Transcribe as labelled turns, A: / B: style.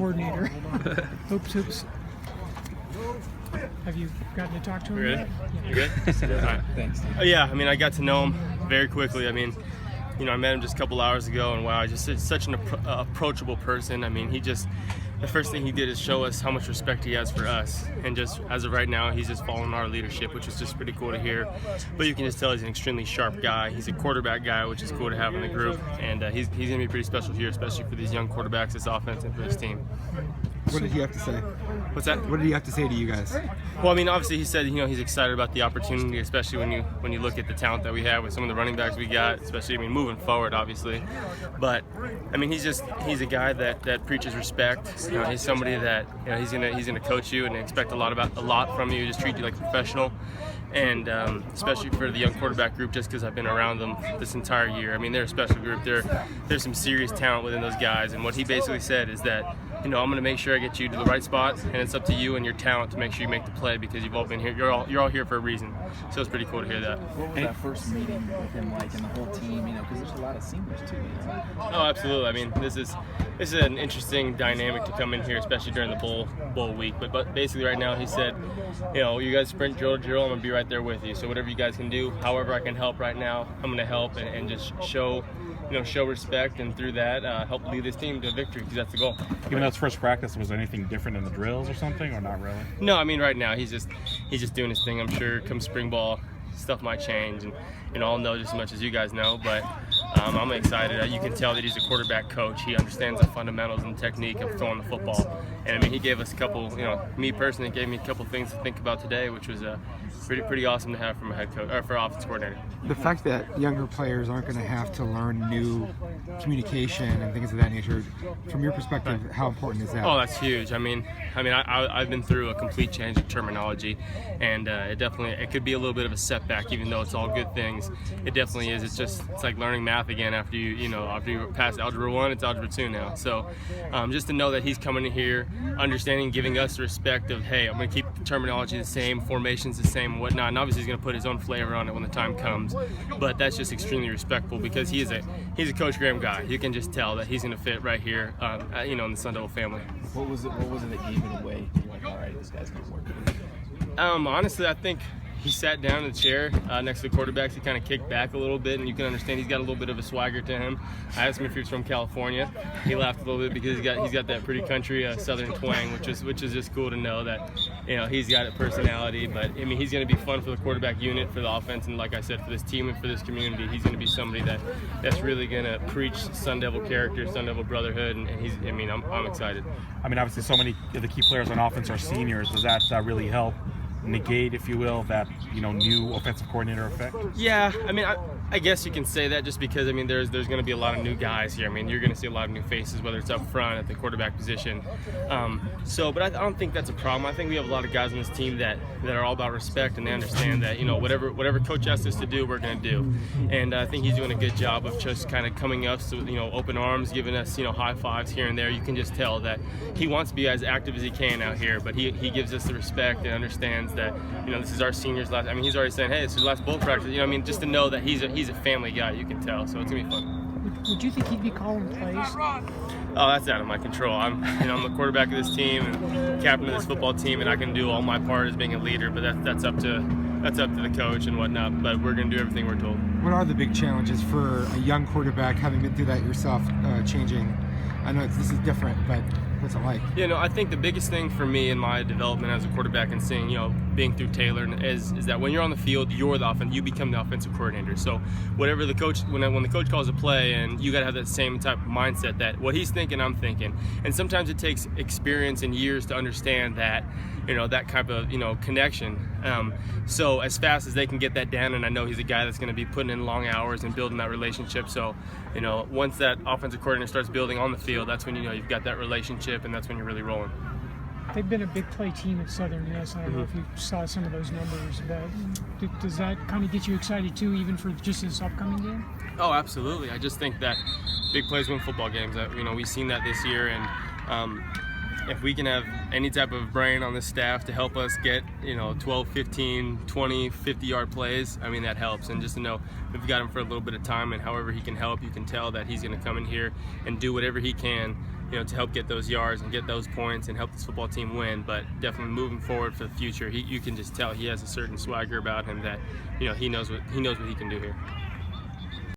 A: coordinator. Hoops. Have you gotten to talk to him yet?
B: You good? All right. Thanks. Yeah, I mean, I got to know him very quickly. I mean, I met him just a couple hours ago, and wow, just such an approachable person. I mean, the first thing he did is show us how much respect he has for us, and just as of right now, he's just following our leadership, which is just pretty cool to hear. But you can just tell he's an extremely sharp guy. He's a quarterback guy, which is cool to have in the group, and he's going to be pretty special here, especially for these young quarterbacks, this offense, and for this team.
C: What did he have to say?
B: What's that?
C: What did he have to say to you guys?
B: Well, I mean, obviously he said, he's excited about the opportunity, especially when you look at the talent that we have with some of the running backs we got, especially, moving forward, obviously. But, I mean, he's a guy that preaches respect. He's somebody that, he's gonna coach you and expect a lot from you, just treat you like a professional. And especially for the young quarterback group, just because I've been around them this entire year. I mean, they're a special group. There's some serious talent within those guys. And what he basically said is that, I'm going to make sure I get you to the right spot, and it's up to you and your talent to make sure you make the play, because you've all been here. You're all here for a reason. So it's pretty cool to hear that.
D: What was that first meeting with him like, and the whole team? Because there's a lot of seniors too.
B: Oh, absolutely. I mean, this is an interesting dynamic to come in here, especially during the bowl week. But basically, right now, he said, you guys sprint drill to drill. I'm going to be right there with you. So whatever you guys can do, however I can help right now, I'm going to help and just show respect, and through that, help lead this team to victory, because that's the goal.
E: Even though it's first practice, was there anything different in the drills or something, or not really?
B: No, I mean, right now he's just doing his thing. I'm sure come spring ball, stuff might change, and I'll know just as much as you guys know. But I'm excited. You can tell that he's a quarterback coach. He understands the fundamentals and technique of throwing the football. And I mean, he gave us a couple. Me personally, gave me a couple things to think about today, which was pretty awesome to have from a head coach or for offense coordinator.
C: The fact that younger players aren't going to have to learn new communication and things of that nature, from your perspective, how important is that?
B: Oh, that's huge. I mean, I've been through a complete change of terminology, and it could be a little bit of a setback, even though it's all good things. It definitely is. It's like learning math again after you pass Algebra 1, it's Algebra 2 now. So just to know that he's coming in here, understanding, giving us the respect of, hey, I'm going to keep the terminology the same, formations the same, and whatnot. And obviously he's going to put his own flavor on it when the time comes. But that's just extremely respectful, because he's a Coach Graham guy. You can just tell that he's going to fit right here, in the Sun Devil family.
D: What was it that gave it away? You're like, all right, this guy's going to work.
B: Honestly, I think he sat down in the chair next to the quarterbacks. He kind of kicked back a little bit, and you can understand he's got a little bit of a swagger to him. I asked him if he was from California. He laughed a little bit, because he's got that pretty country southern twang, which is just cool to know that he's got a personality. But I mean, he's going to be fun for the quarterback unit, for the offense, and like I said, for this team and for this community. He's going to be somebody that's really going to preach Sun Devil character, Sun Devil brotherhood, and I'm excited.
E: I mean, obviously, so many of the key players on offense are seniors. Does that really help negate, if you will, that new offensive coordinator effect?
B: Yeah, I mean, I guess you can say that, just because there's going to be a lot of new guys here. I mean, you're going to see a lot of new faces, whether it's up front at the quarterback position. But I don't think that's a problem. I think we have a lot of guys on this team that are all about respect, and they understand that whatever coach asks us to do, we're going to do. And I think he's doing a good job of just kind of coming up with open arms, giving us high fives here and there. You can just tell that he wants to be as active as he can out here, but he gives us the respect and understands that this is our seniors' last. I mean, he's already saying, hey, this is last bowl practice. Just to know that he's a family guy, you can tell. So it's gonna be fun.
A: Would you think he'd be calling plays?
B: Oh, that's out of my control. I'm the quarterback of this team and captain of this football team, and I can do all my part as being a leader. But that's up to the coach and whatnot. But we're gonna do everything we're told.
C: What are the big challenges for a young quarterback, having been through that yourself, changing? I know this is different, but what's it like?
B: I think the biggest thing for me in my development as a quarterback and seeing, being through Taylor is that when you're on the field, you're the offense. You become the offensive coordinator. So whatever the coach, when the coach calls a play, and you got to have that same type of mindset that what he's thinking, I'm thinking. And sometimes it takes experience and years to understand that, that type of, connection. So as fast as they can get that down, and I know he's a guy that's going to be putting in long hours and building that relationship. So, once that offensive coordinator starts building on the field, that's when you've got that relationship, and that's when you're really rolling.
A: They've been a big play team at Southern Miss. I don't know if you saw some of those numbers, but does that kind of get you excited too, even for just this upcoming game?
B: Oh, absolutely. I just think that big plays win football games. We've seen that this year, and if we can have any type of brain on the staff to help us get 12, 15, 20, 50-yard plays, I mean, that helps. And just to know we've got him for a little bit of time, and however he can help, you can tell that he's going to come in here and do whatever he can to help get those yards and get those points and help this football team win. But definitely moving forward for the future, you can just tell he has a certain swagger about him that he knows what he can do here.